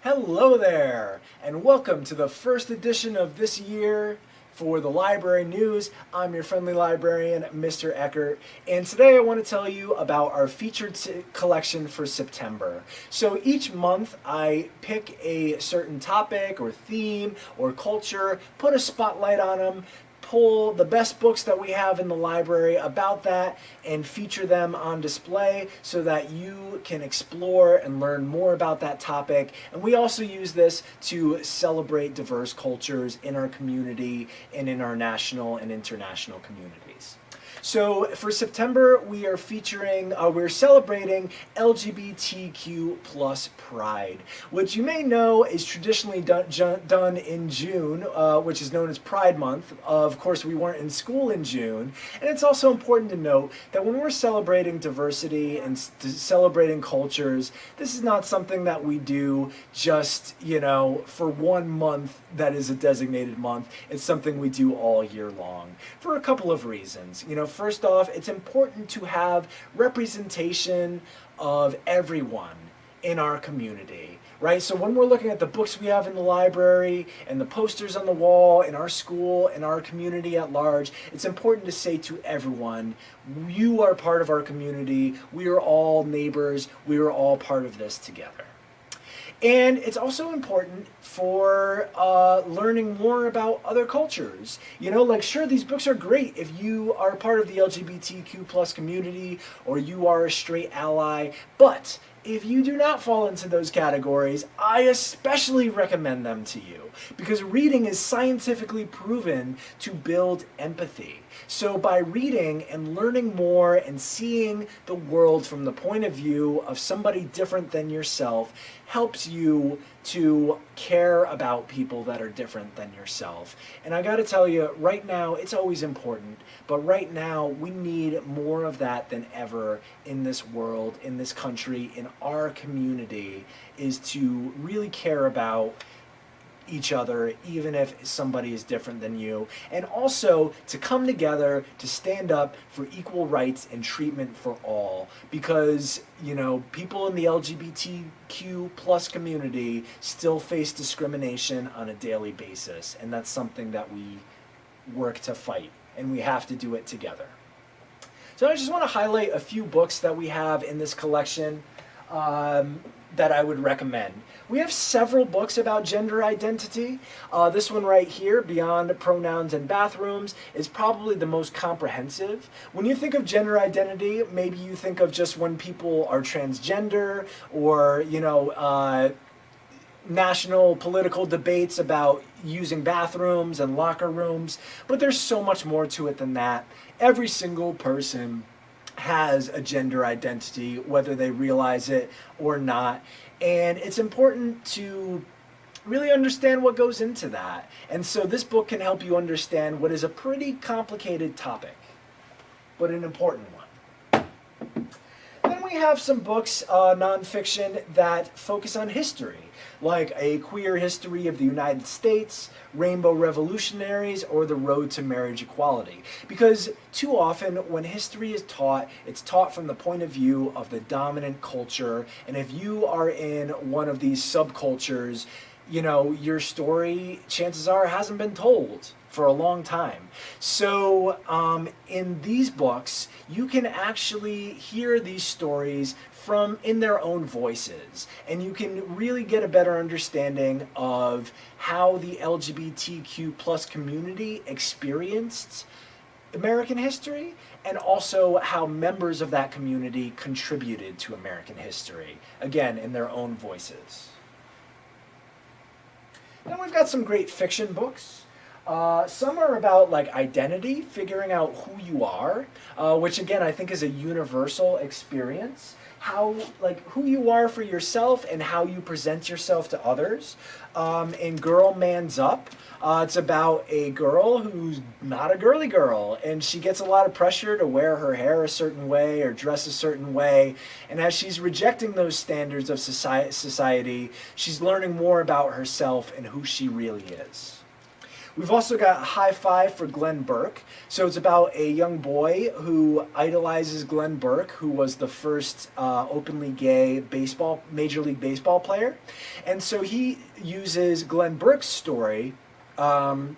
Hello there, and welcome to the first edition of this year for the Library News. I'm your friendly librarian, Mr. Eckert, and today I want to tell you about our featured collection for September. So each month I pick a certain topic or theme or culture, put a spotlight on them, pull the best books that we have in the library about that and feature them on display so that you can explore and learn more about that topic. And we also use this to celebrate diverse cultures in our community and in our national and international communities. So for September, we are we're celebrating LGBTQ plus Pride, which you may know is traditionally done in June, which is known as Pride Month. Of course, we weren't in school in June. And it's also important to note that when we're celebrating diversity and celebrating cultures, this is not something that we do just, for 1 month that is a designated month. It's something we do all year long for a couple of reasons. First off, it's important to have representation of everyone in our community, right? So when we're looking at the books we have in the library and the posters on the wall in our school and our community at large, it's important to say to everyone, you are part of our community, we are all neighbors, we are all part of this together. And it's also important for learning more about other cultures. Sure, these books are great if you are part of the LGBTQ plus community or you are a straight ally, but if you do not fall into those categories, I especially recommend them to you because reading is scientifically proven to build empathy. So by reading and learning more and seeing the world from the point of view of somebody different than yourself helps you to care about people that are different than yourself. And I gotta tell you, right now, it's always important, but right now we need more of that than ever in this world, in this country, in our community, is to really care about each other, even if somebody is different than you, and also to come together to stand up for equal rights and treatment for all, because people in the LGBTQ plus community still face discrimination on a daily basis, and that's something that we work to fight, and we have to do it together. So I just want to highlight a few books that we have in this collection that I would recommend. We have several books about gender identity. This one right here, Beyond Pronouns and Bathrooms, is probably the most comprehensive. When you think of gender identity, maybe you think of just when people are transgender or, national political debates about using bathrooms and locker rooms, but there's so much more to it than that. Every single person has a gender identity, whether they realize it or not. And it's important to really understand what goes into that. And so this book can help you understand what is a pretty complicated topic, but an important one. Then we have some books, nonfiction, that focus on history, like A Queer History of the United States, Rainbow Revolutionaries, or The Road to Marriage Equality. Because too often when history is taught, it's taught from the point of view of the dominant culture, and if you are in one of these subcultures, your story, chances are, hasn't been told for a long time. So in these books, you can actually hear these stories in their own voices, and you can really get a better understanding of how the LGBTQ plus community experienced American history, and also how members of that community contributed to American history, again, in their own voices. Then we've got some great fiction books. Some are about identity, figuring out who you are, which again I think is a universal experience. How who you are for yourself and how you present yourself to others. In Girl Man's Up, it's about a girl who's not a girly girl, and she gets a lot of pressure to wear her hair a certain way or dress a certain way, and as she's rejecting those standards of society, she's learning more about herself and who she really is. We've also got High Five for Glenn Burke. So it's about a young boy who idolizes Glenn Burke, who was the first openly gay Major League Baseball player. And so he uses Glenn Burke's story to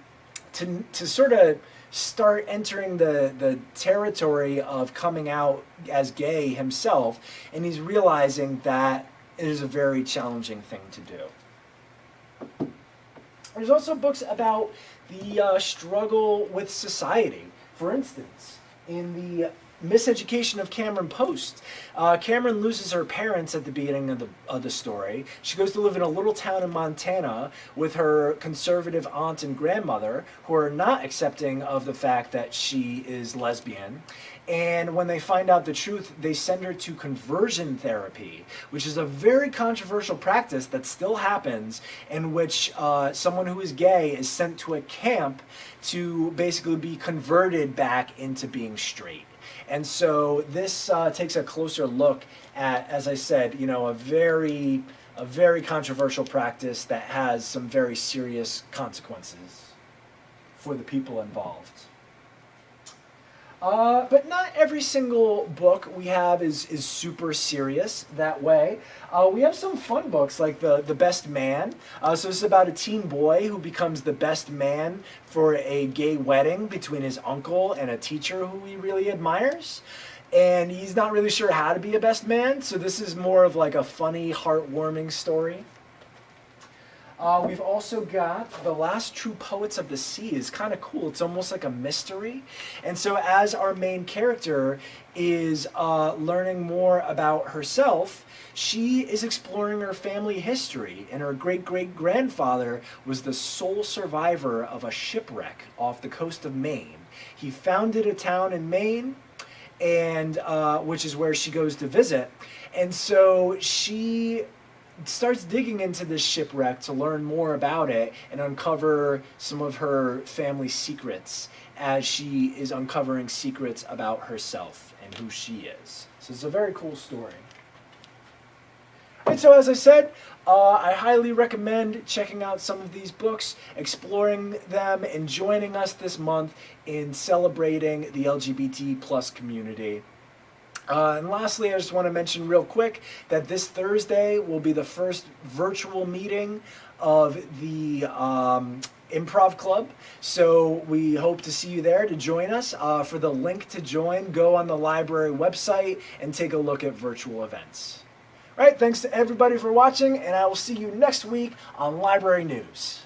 sort of start entering the territory of coming out as gay himself, and he's realizing that it is a very challenging thing to do. There's also books about the struggle with society. For instance, in the Miseducation of Cameron Post, Cameron loses her parents at the beginning of the story. She goes to live in a little town in Montana with her conservative aunt and grandmother, who are not accepting of the fact that she is lesbian. And when they find out the truth, they send her to conversion therapy, which is a very controversial practice that still happens, in which someone who is gay is sent to a camp to basically be converted back into being straight. And so this takes a closer look at, as I said, a very controversial practice that has some very serious consequences for the people involved. But not every single book we have is super serious that way. We have some fun books like The Best Man. So this is about a teen boy who becomes the best man for a gay wedding between his uncle and a teacher who he really admires. And he's not really sure how to be a best man, so this is more of like a funny, heartwarming story. We've also got The Last True Poets of the Sea. Is kind of cool. It's almost like a mystery. And so as our main character is learning more about herself, she is exploring her family history, and her great-great-grandfather was the sole survivor of a shipwreck off the coast of Maine. He founded a town in Maine, and which is where she goes to visit. And so she starts digging into this shipwreck to learn more about it and uncover some of her family secrets as she is uncovering secrets about herself and who she is. So it's a very cool story. And so as I said, I highly recommend checking out some of these books, exploring them, and joining us this month in celebrating the LGBT plus community. And lastly, I just want to mention real quick that this Thursday will be the first virtual meeting of the Improv Club. So we hope to see you there to join us. For the link to join, go on the library website and take a look at virtual events. All right, thanks to everybody for watching, and I will see you next week on Library News.